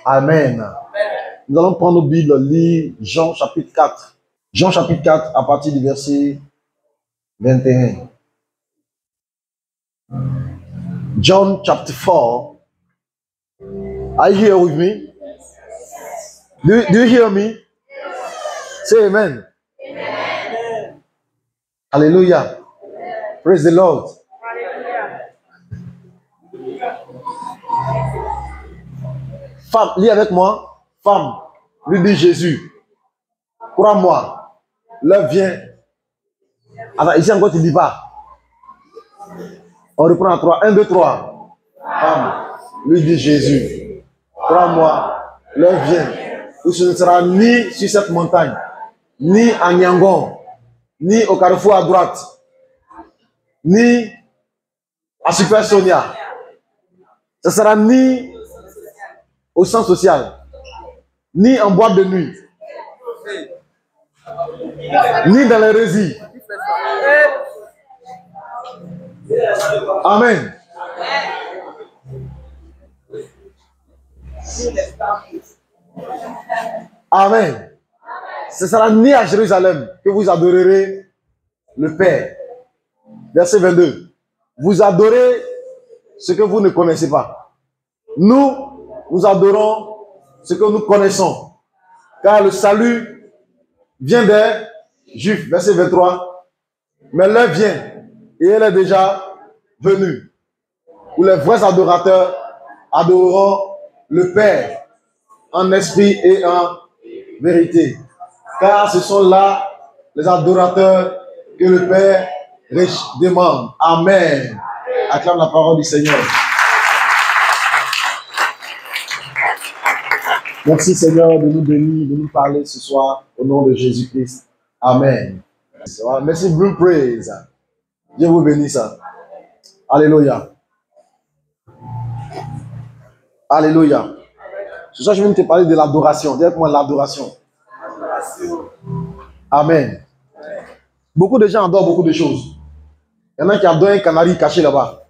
Amen. Nous allons prendre nos Bibles, lire Jean chapitre 4. Jean chapitre 4 à partir du verset 21. John chapter 4. Are you here with me? Do you hear me? Say amen. Amen. Hallelujah. Praise the Lord. Femme, lis avec moi. Femme, lui dit Jésus. Crois-moi, l'heure vient. Attends, ici encore tu ne dis pas. On reprend à 3. 1, 2, 3. Femme, lui dit Jésus. Crois-moi, l'heure vient où ce ne sera ni sur cette montagne, ni à Yangon, ni au carrefour à droite, ni à Super Sonia. Ce sera ni au centre social, ni en boîte de nuit, ni dans les résis. Amen. Amen. Ce sera ni à Jérusalem que vous adorerez le Père. Verset 22. Vous adorez ce que vous ne connaissez pas. Nous adorons ce que nous connaissons. Car le salut vient des Juifs. Verset 23. Mais l'heure vient, et elle est déjà venue, où les vrais adorateurs adoreront le Père en esprit et en vérité. Car ce sont là les adorateurs que le Père demande. Amen. Acclame la parole du Seigneur. Merci Seigneur de nous bénir, de nous parler ce soir au nom de Jésus-Christ. Amen. Merci, Blue Praise. Dieu vous bénisse. Alléluia. Alléluia. Ce soir, je vais te parler de l'adoration. Dis avec moi l'adoration. Amen. Beaucoup de gens adorent beaucoup de choses. Il y en a qui adorent un canari caché là-bas.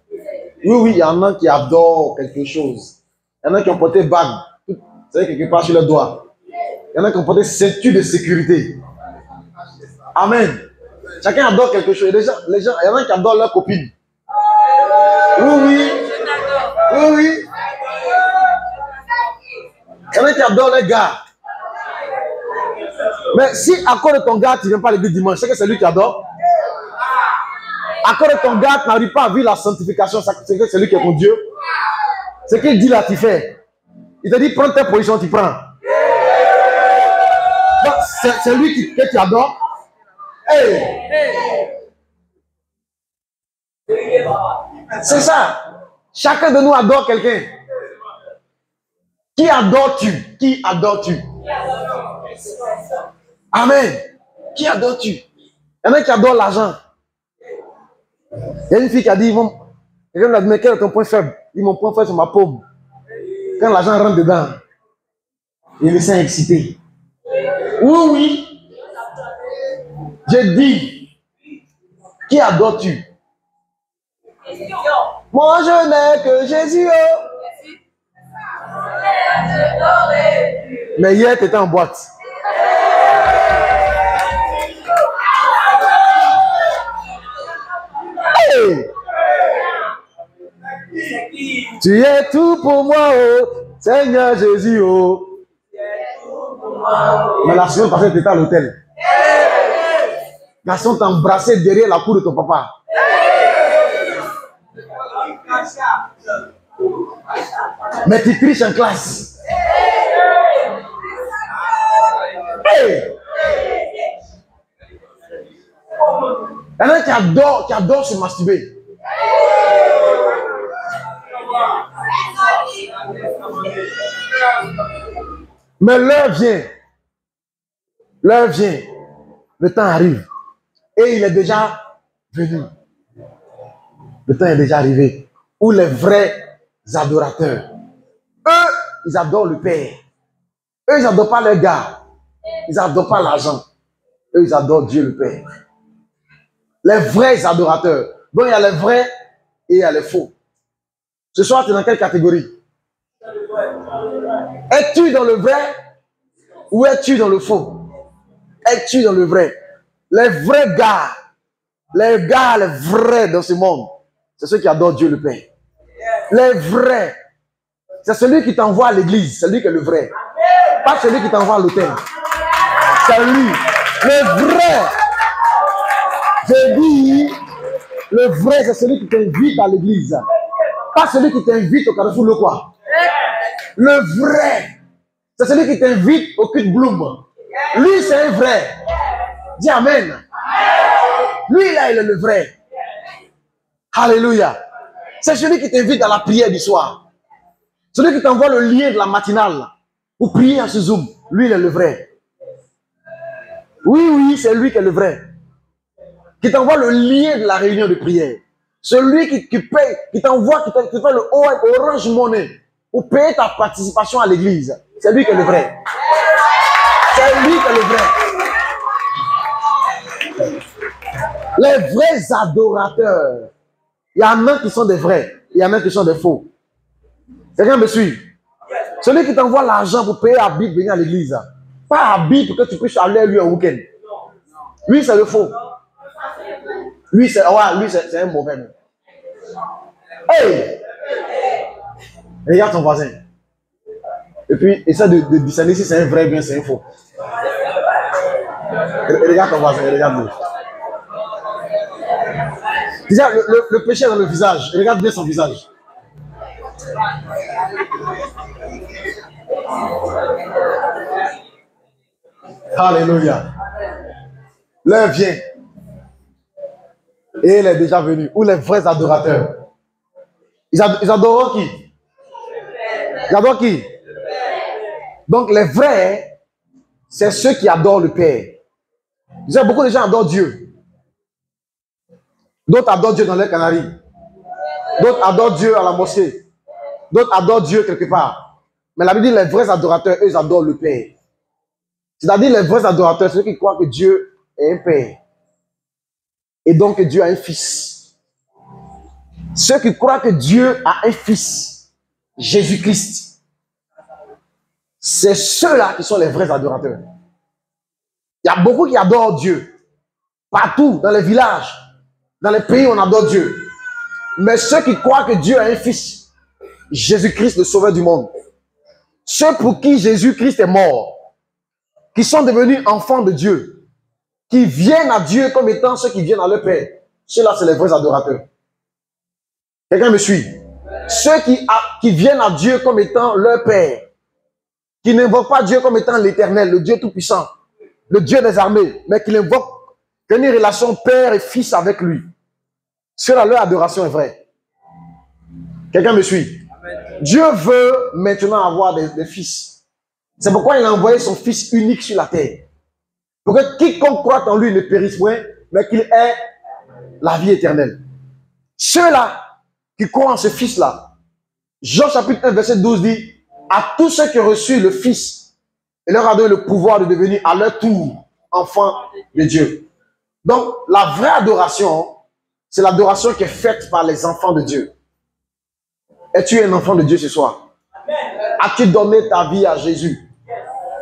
Oui, il y en a qui adorent quelque chose. Il y en a qui ont porté bague, c'est quelque part sur le doigt. Il y en a qui ont porté ceinture de sécurité. Amen. Chacun adore quelque chose. Les gens, il y en a qui adorent leur copine. Oui. Il y en a qui adorent les gars. Mais si à cause de ton gars, tu ne viens pas l'église dimanche, c'est que c'est lui qui adore. À cause de ton gars, tu n'arrives pas à vivre la sanctification, c'est que c'est lui qui est ton Dieu. Ce qu'il dit là, tu fais. Il te dit, prends ta position, tu prends. C'est lui que tu adores. Hey. C'est ça. Chacun de nous adore quelqu'un. Qui adores-tu? Qui adores-tu? Amen. Qui adores-tu? Il y en a qui adorent l'argent. Il y a une fille qui a dit, quelqu'un lui a dit, mais quel est ton point faible? Il dit, mon point faible, c'est ma paume. Quand l'argent rentre dedans, il me sent excité. Oui. J'ai dit, qui adores-tu? Moi, je n'ai que Jésus. Mais hier, tu étais en boîte. Hey! Tu es tout pour moi, oh Seigneur Jésus, oh. Mais la semaine passée, tu étais à l'hôtel. Garçon t'a embrassé derrière la cour de ton papa. Mais tu triches en classe. Hey! Il y en a qui adorent se masturber. Mais l'heure vient, le temps arrive, et il est déjà venu. Le temps est déjà arrivé, où les vrais adorateurs, eux, ils adorent le Père. Eux, ils n'adorent pas les gars, ils n'adorent pas l'argent. Eux, ils adorent Dieu le Père. Les vrais adorateurs. Donc, il y a les vrais et il y a les faux. Ce soir, tu es dans quelle catégorie? Es-tu dans le vrai ou es-tu dans le faux? Es-tu dans le vrai? Les vrais gars, les vrais dans ce monde, c'est ceux qui adorent Dieu le Père. Les vrais, c'est celui qui t'envoie à l'église, c'est lui qui est le vrai. Pas celui qui t'envoie à l'hôtel. C'est lui. Le vrai. Je dis, le vrai, c'est celui qui t'invite à l'église. Pas celui qui t'invite au Carrefour le quoi. Le vrai, c'est celui qui t'invite au Cut Bloom. Lui, c'est un vrai. Dis Amen. Lui, là, il est le vrai. Alléluia. C'est celui qui t'invite à la prière du soir. Celui qui t'envoie le lien de la matinale pour prier à ce Zoom. Lui, il est le vrai. Oui, c'est lui qui est le vrai. Qui t'envoie le lien de la réunion de prière. Celui qui paye, qui t'envoie, qui fait le Orange Money pour payer ta participation à l'église. C'est lui qui est le vrai. C'est lui qui est le vrai. Les vrais adorateurs. Il y en a qui sont des vrais. Il y en a qui sont des faux. Quelqu'un me suit? Celui qui t'envoie l'argent pour payer Habib pour venir à l'église. Pas Habib pour que tu puisses aller lui un week-end. Lui, c'est le faux. Lui, c'est un mauvais. Hey! Regarde ton voisin. Et puis, essaie de discerner si c'est un vrai ou bien c'est un faux. Regarde ton voisin, regarde-le. Déjà, le péché est dans le visage. Regarde bien son visage. Alléluia. L'heure vient. Et elle est déjà venue. Où les vrais adorateurs. Ils adorent qui? Ils adorent qui? Donc les vrais, c'est ceux qui adorent le Père. Beaucoup de gens adorent Dieu. D'autres adorent Dieu dans les Canaries. D'autres adorent Dieu à la mosquée. D'autres adorent Dieu quelque part. Mais la Bible dit les vrais adorateurs, eux, ils adorent le Père. C'est-à-dire les vrais adorateurs, ceux qui croient que Dieu est un Père. Et donc que Dieu a un Fils. Ceux qui croient que Dieu a un Fils, Jésus-Christ. C'est ceux-là qui sont les vrais adorateurs. Il y a beaucoup qui adorent Dieu. Partout, dans les villages, dans les pays, on adore Dieu. Mais ceux qui croient que Dieu a un Fils, Jésus-Christ, le Sauveur du monde. Ceux pour qui Jésus-Christ est mort, qui sont devenus enfants de Dieu, qui viennent à Dieu comme étant ceux qui viennent à leur Père. Ceux-là, c'est les vrais adorateurs. Quelqu'un me suit? Ceux qui viennent à Dieu comme étant leur Père, qui n'invoquent pas Dieu comme étant l'Éternel, le Dieu Tout-Puissant, le Dieu des armées, mais qui l'invoquent une relation père et fils avec lui. Ceux-là, leur adoration est vraie. Quelqu'un me suit? Amen. Dieu veut maintenant avoir des fils. C'est pourquoi il a envoyé son Fils unique sur la terre. Pour que quiconque croit en lui ne périsse point, mais qu'il ait la vie éternelle. Ceux-là qui croient en ce Fils-là, Jean chapitre 1, verset 12 dit, à tous ceux qui ont reçu le Fils, il leur a donné le pouvoir de devenir à leur tour enfants de Dieu. Donc, la vraie adoration, c'est l'adoration qui est faite par les enfants de Dieu. Es-tu un enfant de Dieu ce soir? As-tu donné ta vie à Jésus?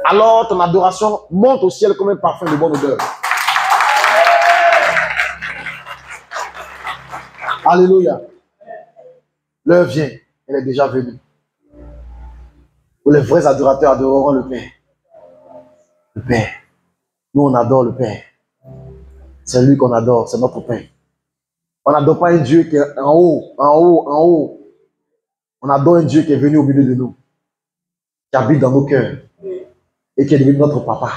Alors, ton adoration monte au ciel comme un parfum de bonne odeur. Alléluia. L'heure vient, elle est déjà venue. Où les vrais adorateurs adoreront le Père. Le Père. Nous, on adore le Père. C'est lui qu'on adore, c'est notre Père. On n'adore pas un Dieu qui est en haut, en haut, en haut. On adore un Dieu qui est venu au milieu de nous, qui habite dans nos cœurs et qui est devenu notre papa.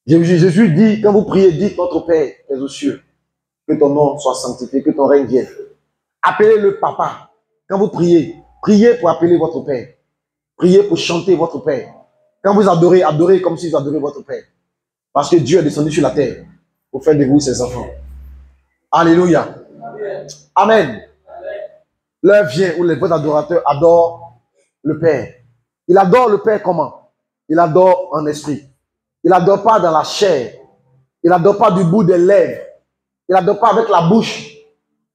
Jésus dit, quand vous priez, dites notre Père qui est aux cieux, que ton nom soit sanctifié, que ton règne vienne. Appelez-le papa. Quand vous priez, priez pour appeler votre Père. Priez pour chanter votre Père. Quand vous adorez, adorez comme si vous adorez votre Père. Parce que Dieu est descendu sur la terre pour faire de vous ses enfants. Alléluia. Amen. L'heure vient où les vrais adorateurs adorent le Père. Il adore le Père comment? Il adore en esprit. Il n'adore pas dans la chair. Il n'adore pas du bout des lèvres. Il n'adore pas avec la bouche.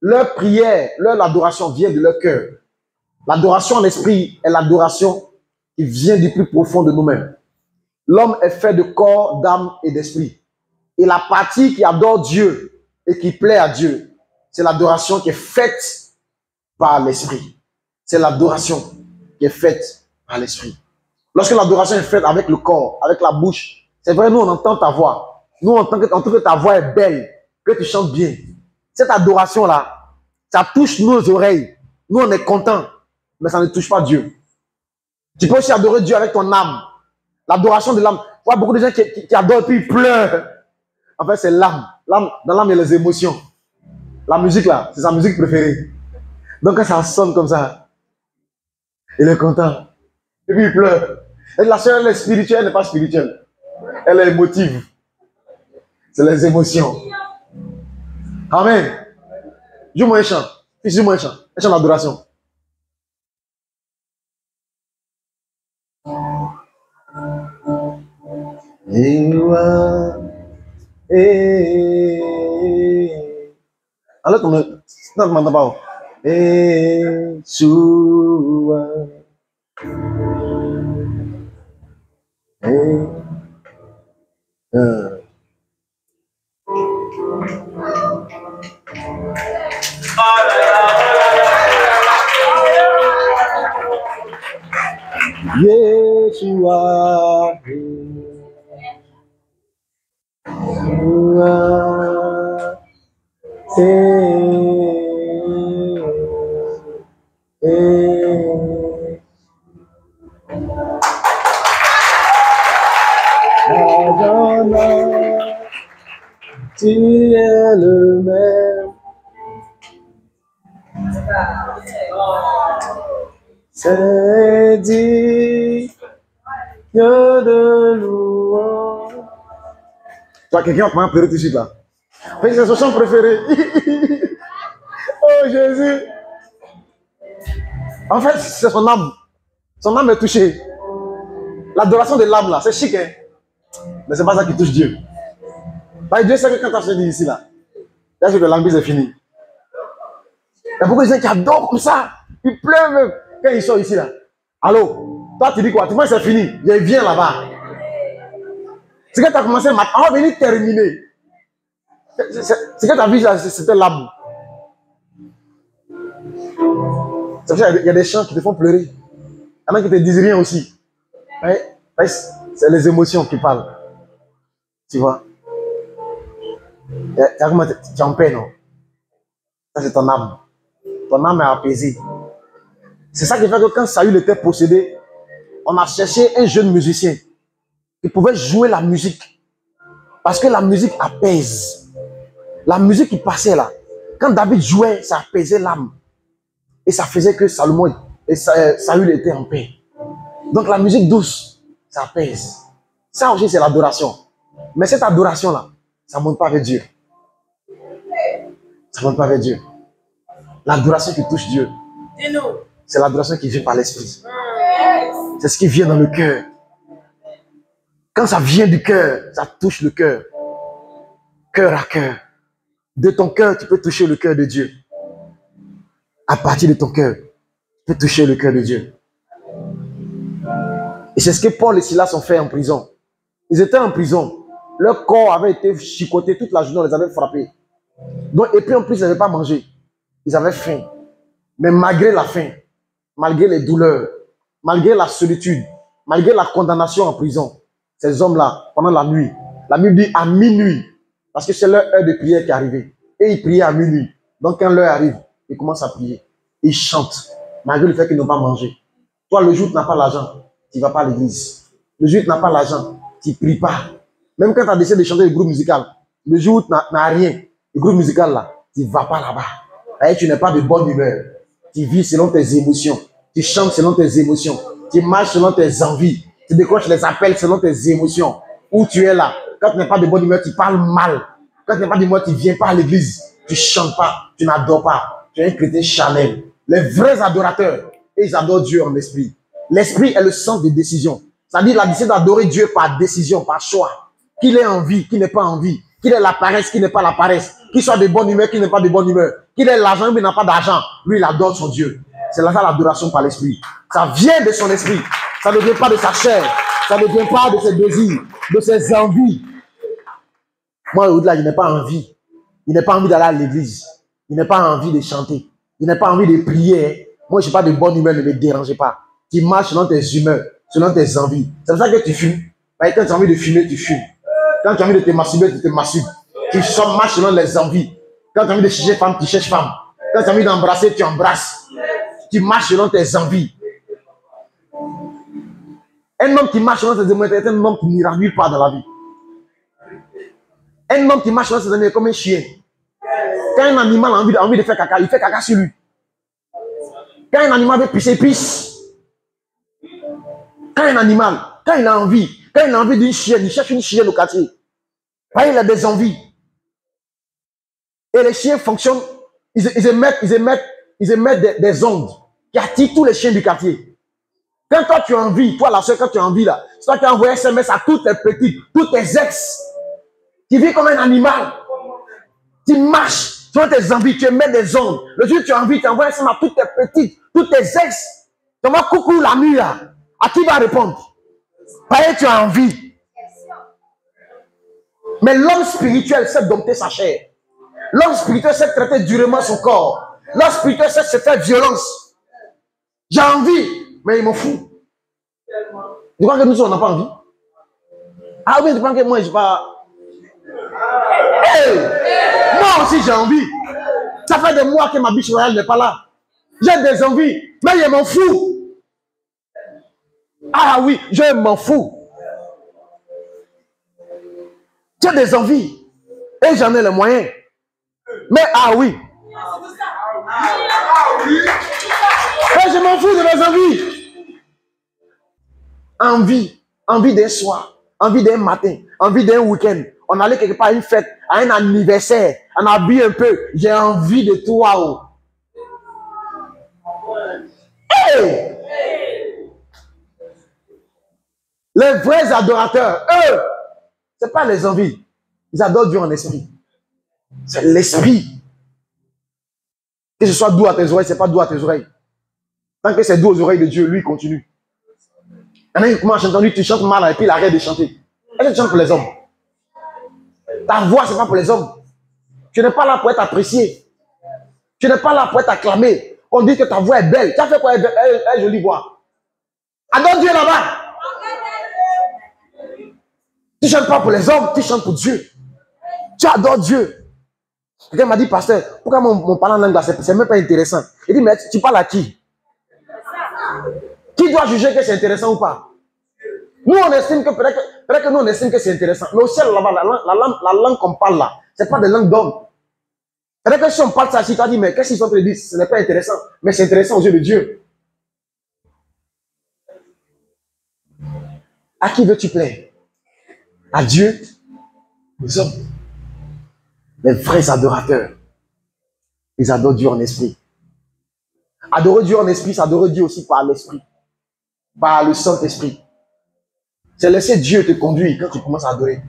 Leur prière, leur adoration vient de leur cœur. L'adoration en esprit est l'adoration qui vient du plus profond de nous-mêmes. L'homme est fait de corps, d'âme et d'esprit. Et la partie qui adore Dieu et qui plaît à Dieu, c'est l'adoration qui est faite par l'esprit. C'est l'adoration qui est faite par l'esprit. Lorsque l'adoration est faite avec le corps, avec la bouche, c'est vrai, nous on entend ta voix. Nous on entend que ta voix est belle, que tu chantes bien. Cette adoration-là, ça touche nos oreilles. Nous on est contents, mais ça ne touche pas Dieu. Tu peux aussi adorer Dieu avec ton âme. L'adoration de l'âme. Tu vois beaucoup de gens qui adorent et puis ils pleurent. En fait, c'est l'âme. Dans l'âme, il y a les émotions. La musique là, c'est sa musique préférée. Donc quand ça sonne comme ça, il est content. Et puis il pleure. Et la sœur, elle est spirituelle, elle n'est pas spirituelle. Elle est émotive. C'est les émotions. Amen. Joue-moi un chant. Joue-moi un chant. Un chant d'adoration. Alors, non, je ne m'entends pas. Yeshua, tu es le même. C'est digne de louange. Tu vois, quelqu'un va pleurer tout de suite là. C'est son chant préféré. Oh Jésus. En fait, c'est son âme. Son âme est touchée. L'adoration de l'âme là, c'est chic, hein. Mais c'est pas ça qui touche Dieu. Parce que Dieu sait que quand tu as fini ici là, là c'est que l'ambiance est finie. Il y a beaucoup de gens qui adorent comme ça. Ils pleurent même quand ils sont ici là. Allô, toi tu dis quoi? Tu vois c'est fini. Il vient là-bas. C'est que tu as commencé maintenant. On va venir terminer. C'est que tu as vu là, c'était l'âme. C'est pour ça qu'il y a des chants qui te font pleurer. Il y en a qui te disent rien aussi. C'est les émotions qui parlent. Tu vois? Tu es en paix, non? Ça, c'est ton âme. Ton âme est apaisée. C'est ça qui fait que quand Saül était possédé, on a cherché un jeune musicien qui pouvait jouer la musique. Parce que la musique apaise. La musique qui passait là, quand David jouait, ça apaisait l'âme. Et ça faisait que Salomon et Saül étaient en paix. Donc la musique douce, ça apaise. Ça aussi, c'est l'adoration. Mais cette adoration-là, ça ne monte pas vers Dieu. Ça ne monte pas vers Dieu. L'adoration qui touche Dieu, c'est l'adoration qui vient par l'esprit. C'est ce qui vient dans le cœur. Quand ça vient du cœur, ça touche le cœur. Cœur à cœur. De ton cœur, tu peux toucher le cœur de Dieu. À partir de ton cœur, tu peux toucher le cœur de Dieu. Et c'est ce que Paul et Silas ont fait en prison. Ils étaient en prison. Leur corps avait été chicoté toute la journée, on les avait frappés. Donc, et puis en plus, ils n'avaient pas mangé. Ils avaient faim. Mais malgré la faim, malgré les douleurs, malgré la solitude, malgré la condamnation en prison, ces hommes-là, pendant la nuit, la Bible dit à minuit, parce que c'est leur heure de prière qui est arrivée. Et ils priaient à minuit. Donc quand l'heure arrive, ils commencent à prier. Ils chantent, malgré le fait qu'ils n'ont pas mangé. Toi, le jour où tu n'as pas l'argent, tu ne vas pas à l'église. Le jour où tu n'as pas l'argent, tu ne pries pas. Même quand tu as décidé de chanter le groupe musical, le jour où tu n'as rien, le groupe musical là, tu ne vas pas là-bas. Et tu n'es pas de bonne humeur. Tu vis selon tes émotions. Tu chantes selon tes émotions. Tu marches selon tes envies. Tu décroches les appels selon tes émotions. Où tu es là. Quand tu n'es pas de bonne humeur, tu parles mal. Quand tu n'es pas de bonne humeur, tu ne viens pas à l'église. Tu ne chantes pas. Tu n'adores pas. Tu es un chrétien charnel. Les vrais adorateurs, ils adorent Dieu en esprit. L'esprit est le centre des décisions. C'est-à-dire la décision d'adorer Dieu par décision, par choix. Qu'il ait envie, qu'il n'ait pas envie. Qu'il ait la paresse, qu'il n'ait pas la paresse. Qu'il soit de bonne humeur, qu'il n'ait pas de bonne humeur. Qu'il ait l'argent, mais il n'a pas d'argent. Lui, il adore son Dieu. C'est là l'adoration par l'esprit. Ça vient de son esprit. Ça ne vient pas de sa chair. Ça ne vient pas de ses désirs, de ses envies. Moi, au-delà, il n'ai pas envie. Il n'a pas envie d'aller à l'église. Il n'a pas envie de chanter. Il n'a pas envie de prier. Moi, je n'ai pas de bonne humeur, ne me dérangez pas. Tu marches selon tes humeurs, selon tes envies. C'est pour ça que tu fumes. Quand tu as envie de fumer, tu fumes. Quand tu as envie de te masturber, tu te masturbes. Tu marches selon les envies. Quand tu as envie de chercher femme, tu cherches femme. Quand tu as envie d'embrasser, tu embrasses. Tu marches selon tes envies. Un homme qui marche selon ses envies est un homme qui n'ira nulle part dans la vie. Un homme qui marche selon ses envies est comme un chien. Quand un animal a envie de faire caca, il fait caca sur lui. Quand un animal veut pisser, il pisse. Quand un animal, quand il a envie d'une chienne, il cherche une chienne au quartier. Il a des envies. Et les chiens fonctionnent, ils émettent des ondes qui attirent tous les chiens du quartier. Quand toi tu as envie, toi la soeur, quand tu as envie là, c'est toi qui as envoyé SMS à toutes tes petites, tous tes ex, qui vivent comme un animal. Tu marches selon tes envies, tu émets des ondes. Le jour où tu as envie, tu envoies SMS à toutes tes petites, tous tes ex. Tu envoies coucou la nuit là. À qui va répondre? Pareil, tu as envie. Mais l'homme spirituel sait dompter sa chair. L'homme spirituel sait traiter durement son corps. L'homme spirituel sait se faire violence. J'ai envie, mais il m'en fout. Tu crois que nous, on n'a pas envie? Ah oui, tu crois que moi, je n'ai pas... Hey! Moi aussi, j'ai envie. Ça fait des mois que ma biche royale n'est pas là. J'ai des envies, mais il m'en fout. Ah oui, je m'en fous. J'ai des envies. Et j'en ai les moyens. Mais ah oui. Et je m'en fous de mes envies. Envie d'un soir. Envie d'un matin. Envie d'un week-end. On allait quelque part à une fête, à un anniversaire. On a bu un peu. J'ai envie de toi. Oh. Hey! Les vrais adorateurs, eux, ce n'est pas les envies. Ils adorent Dieu en esprit. C'est l'esprit. Que ce soit doux à tes oreilles, ce n'est pas doux à tes oreilles. Tant que c'est doux aux oreilles de Dieu, lui, il continue. Il y en a qui commencent à chanter, tu chantes mal et puis il arrête de chanter. Est-ce que tu chantes pour les hommes? Ta voix, ce n'est pas pour les hommes. Tu n'es pas là pour être apprécié. Tu n'es pas là pour être acclamé. On dit que ta voix est belle. Tu as fait quoi? Elle est jolie voix. Adore Dieu là-bas. Tu ne chantes pas pour les hommes, tu chantes pour Dieu. Tu adores Dieu. Quelqu'un m'a dit, pasteur, pourquoi mon parlant en langue là, c'est même pas intéressant. Il dit, mais tu parles à qui? Qui doit juger que c'est intéressant ou pas? Nous, on estime que peut-être que nous, on estime que c'est intéressant. Mais au ciel, là-bas, la langue qu'on parle là, ce n'est pas des langues d'hommes. Peut-être que si on parle de ça, si tu as dit, mais qu'est-ce qu'ils sont en train de dire? Ce n'est pas intéressant. Mais c'est intéressant aux yeux de Dieu. À qui veux-tu plaire? À Dieu? Aux hommes? Les vrais adorateurs, ils adorent Dieu en esprit. Adorer Dieu en esprit, c'est adorer Dieu aussi par l'esprit. Par le Saint-Esprit. C'est laisser Dieu te conduire quand tu commences à adorer.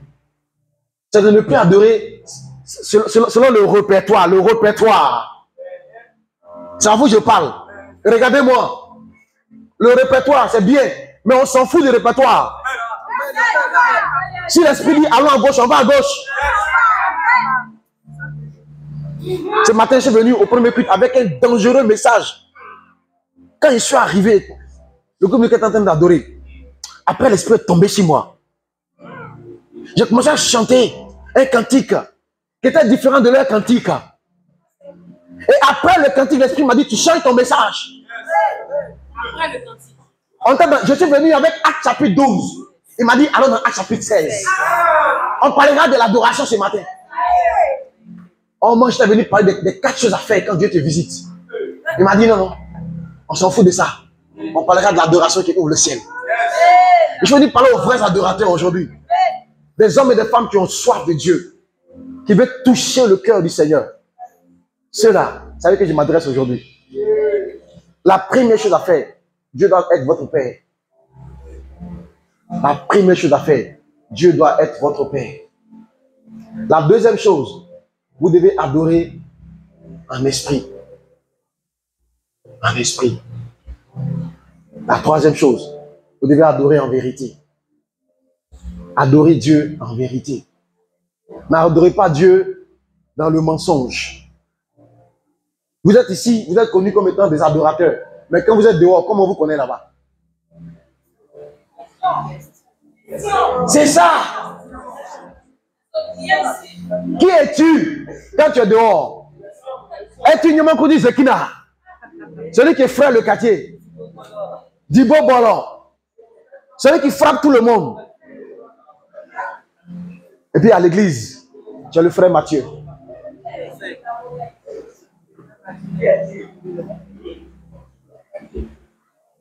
C'est de ne plus adorer selon le répertoire. Le répertoire. C'est à vous que je parle. Regardez-moi. Le répertoire, c'est bien. Mais on s'en fout du répertoire. Si l'esprit dit allons à gauche, on va à gauche. Ce matin, je suis venu au premier culte avec un dangereux message. Quand je suis arrivé, le groupe était en train d'adorer. Après, l'esprit est tombé sur moi. J'ai commencé à chanter un cantique qui était différent de leur cantique. Et après le cantique, l'esprit m'a dit, tu chantes ton message. Après le cantique. Je suis venu avec Acte chapitre 12. Il m'a dit, allons dans Acte chapitre 16. On parlera de l'adoration ce matin. Oh, moi, j'étais venu parler des 4 choses à faire quand Dieu te visite. Il m'a dit, non, on s'en fout de ça. On parlera de l'adoration qui ouvre le ciel. Je suis venu parler aux vrais adorateurs aujourd'hui. Des hommes et des femmes qui ont soif de Dieu. Qui veulent toucher le cœur du Seigneur. Ceux-là, vous savez que je m'adresse aujourd'hui. La première chose à faire, Dieu doit être votre Père. La première chose à faire, Dieu doit être votre Père. La deuxième chose, vous devez adorer en esprit. En esprit. La troisième chose, Vous devez adorer en vérité. Adorez Dieu en vérité. N'adorez pas Dieu dans le mensonge. Vous êtes ici, vous êtes connus comme étant des adorateurs. Mais quand vous êtes dehors, comment on vous connaît là-bas? C'est ça. Qui es-tu quand tu es dehors? Es-tu Nyamankoudi Zekina? Celui qui frappe le quartier. Dibo Bolo. Celui qui frappe tout le monde. Et puis à l'église, tu as le frère Mathieu.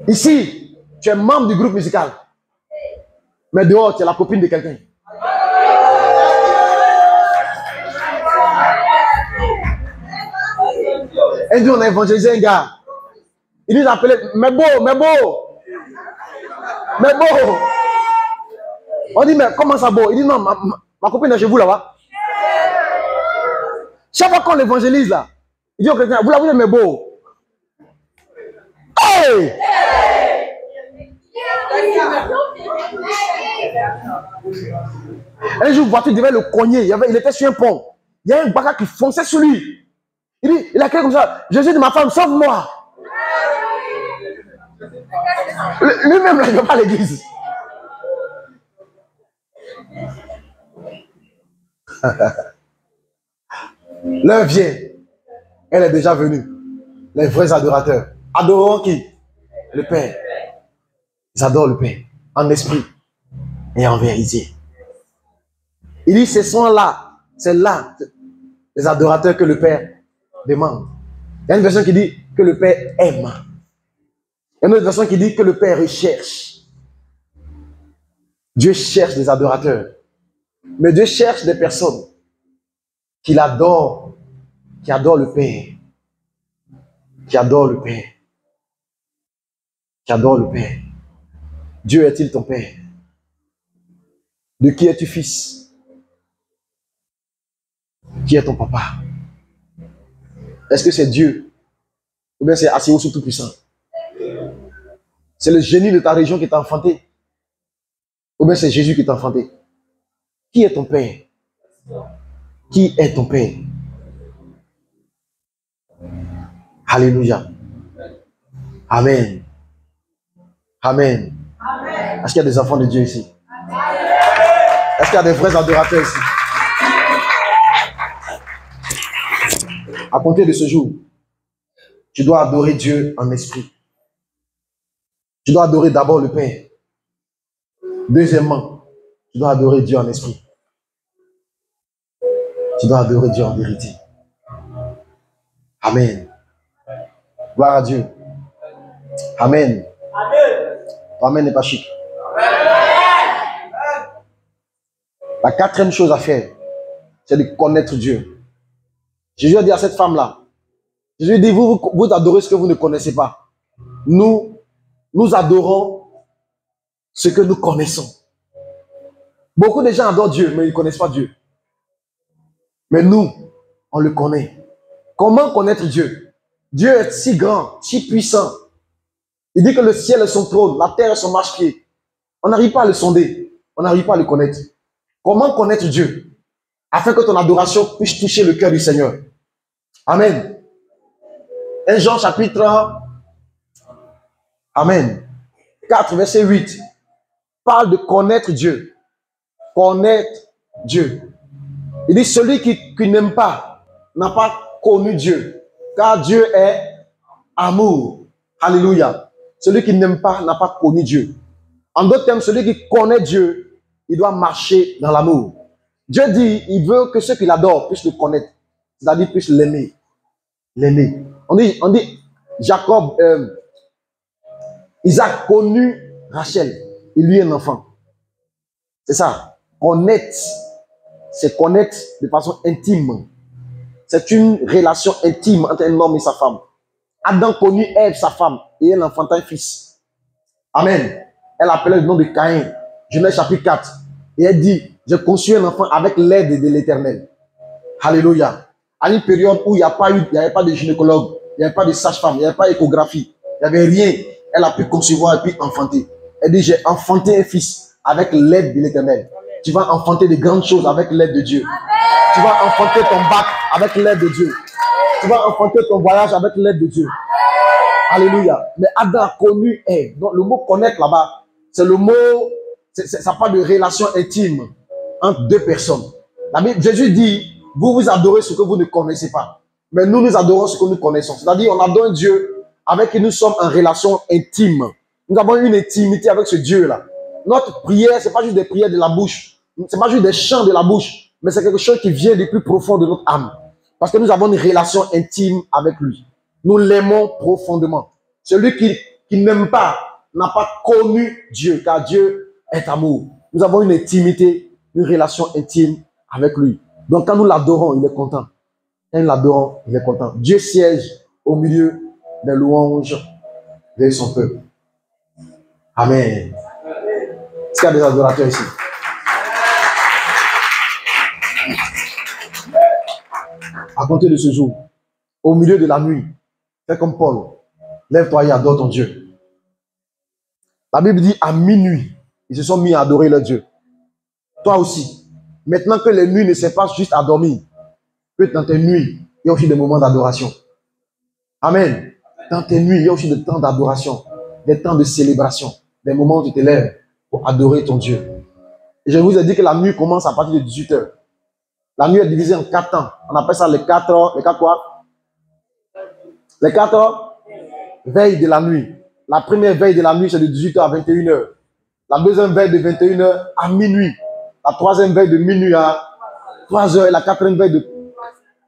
Ici, tu es membre du groupe musical. Mais dehors, tu es la copine de quelqu'un. Un jour, on a évangélisé un gars. Il nous appelait Mebo. On dit, mais comment ça beau? Il dit, non, ma copine est chez vous là-bas. Chaque fois qu'on l'évangélise là, il dit au chrétien, vous l'avez mais beau. Hey! Un jour, voiture devait le cogner. Il était sur un pont. Il y a un bagarre qui fonçait sur lui. Il a crié comme ça, Jésus de ma femme, sauve-moi. Lui-même, il ne va pas à l'église. L'heure vient. Elle est déjà venue. Les vrais adorateurs. Adorons qui? Le Père. Ils adorent le Père. En esprit et en vérité. Il dit, ce sont là. C'est là les adorateurs que le Père demande. Il y a une version qui dit que le Père aime. Il y a une autre version qui dit que le Père recherche. Dieu cherche des adorateurs. Mais Dieu cherche des personnes qui l'adorent, qui adorent le Père. Qui adorent le Père. Qui adorent le Père. Dieu est-il ton Père? De qui es-tu fils? Qui est ton papa? Est-ce que c'est Dieu? Ou bien c'est Asioussou Tout-Puissant? C'est le génie de ta région qui t'a enfanté? Ou bien c'est Jésus qui t'a enfanté? Qui est ton Père? Qui est ton Père? Alléluia. Amen. Amen. Est-ce qu'il y a des enfants de Dieu ici? Est-ce qu'il y a des vrais adorateurs ici? À compter de ce jour, tu dois adorer Dieu en esprit. Tu dois adorer d'abord le Père. Deuxièmement, tu dois adorer Dieu en esprit. Tu dois adorer Dieu en vérité. Amen. Gloire à Dieu. Amen. Amen n'est pas chic. La quatrième chose à faire, c'est de connaître Dieu. Jésus a dit à cette femme-là, Jésus dit, vous adorez ce que vous ne connaissez pas. Nous adorons ce que nous connaissons. Beaucoup de gens adorent Dieu, mais ils ne connaissent pas Dieu. Mais nous, on le connaît. Comment connaître Dieu? Dieu est si grand, si puissant. Il dit que le ciel est son trône, la terre est son marchepied. On n'arrive pas à le sonder, on n'arrive pas à le connaître. Comment connaître Dieu? Afin que ton adoration puisse toucher le cœur du Seigneur. Amen. 1 Jean chapitre Amen. 4, verset 8. Parle de connaître Dieu. Connaître Dieu. Il dit, celui qui n'aime pas n'a pas connu Dieu. Car Dieu est amour. Alléluia. Celui qui n'aime pas n'a pas connu Dieu. En d'autres termes, celui qui connaît Dieu, il doit marcher dans l'amour. Dieu dit, il veut que ceux qui l'adorent puissent le connaître. C'est-à-dire puissent l'aimer. L'aimer. On dit Jacob, Isaac connu Rachel. Il lui est un enfant. C'est ça. Connaître. C'est connaître de façon intime. C'est une relation intime entre un homme et sa femme. Adam connut Ève, sa femme, et elle enfanta un fils. Amen. Elle appelait le nom de Caïn. Genèse chapitre 4. Et elle dit, j'ai conçu un enfant avec l'aide de l'Éternel. Alléluia. À une période où il n'y avait pas de gynécologue, il n'y avait pas de sage-femme, il n'y avait pas d'échographie, il n'y avait rien. Elle a pu concevoir et puis enfanter. Elle dit, j'ai enfanté un fils avec l'aide de l'Éternel. Tu vas enfanter de grandes choses avec l'aide de Dieu. Tu vas enfanter ton bac avec l'aide de Dieu. Tu vas enfanter ton voyage avec l'aide de Dieu. Alléluia. Mais Adam a connu elle. Donc le mot connaître là-bas, c'est le mot, ça parle de relation intime entre deux personnes. La Bible, Jésus dit, vous vous adorez ce que vous ne connaissez pas. Mais nous, nous adorons ce que nous connaissons. C'est-à-dire, on adore un Dieu avec qui nous sommes en relation intime. Nous avons une intimité avec ce Dieu-là. Notre prière, ce n'est pas juste des prières de la bouche. Ce n'est pas juste des chants de la bouche. Mais c'est quelque chose qui vient du plus profond de notre âme. Parce que nous avons une relation intime avec lui. Nous l'aimons profondément. Celui qui n'aime pas n'a pas connu Dieu, car Dieu est amour. Nous avons une intimité, une relation intime avec lui. Donc quand nous l'adorons, il est content. Quand nous l'adorons, il est content. Dieu siège au milieu des louanges de son peuple. Amen. Est-ce qu'il y a des adorateurs ici? À compter de ce jour, au milieu de la nuit, fais comme Paul. Lève-toi et adore ton Dieu. La Bible dit à minuit, ils se sont mis à adorer leur Dieu. Toi aussi. Maintenant que les nuits ne servent pas juste à dormir, que dans tes nuits, il y a aussi des moments d'adoration. Amen. Dans tes nuits, il y a aussi des temps d'adoration, des temps de célébration, des moments où tu te lèves pour adorer ton Dieu. Et je vous ai dit que la nuit commence à partir de 18h. La nuit est divisée en 4 temps. On appelle ça les 4 heures. Les 4 quoi? Les 4 heures veille de la nuit. La première veille de la nuit, c'est de 18h à 21h. La deuxième veille de 21h à minuit. La troisième veille de minuit à 3h. Et la quatrième veille de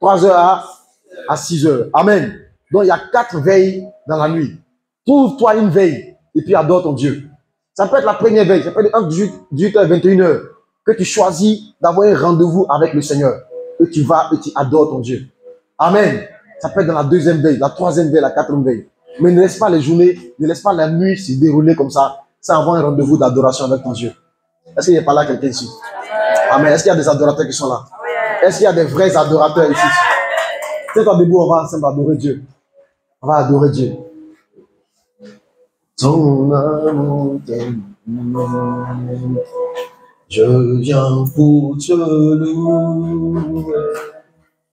3h à 6h. Amen. Donc, il y a 4 veilles dans la nuit. Trouve-toi une veille et puis adore ton Dieu. Ça peut être la première veille. Ça peut être entre 18h et 21h. Que tu choisis d'avoir un rendez-vous avec le Seigneur. Que tu vas et tu adores ton Dieu. Amen. Ça peut être dans la deuxième veille, la troisième veille, la quatrième veille. Mais ne laisse pas les journées, ne laisse pas la nuit se dérouler comme ça, sans avoir un rendez-vous d'adoration avec ton Dieu. Est-ce qu'il n'y a pas là quelqu'un ici? Amen. Est-ce qu'il y a des adorateurs qui sont là? Est-ce qu'il y a des vrais adorateurs ici? C'est-toi debout, on va ensemble adorer Dieu. On va adorer Dieu. Ton amour t'aime. Je viens pour te louer.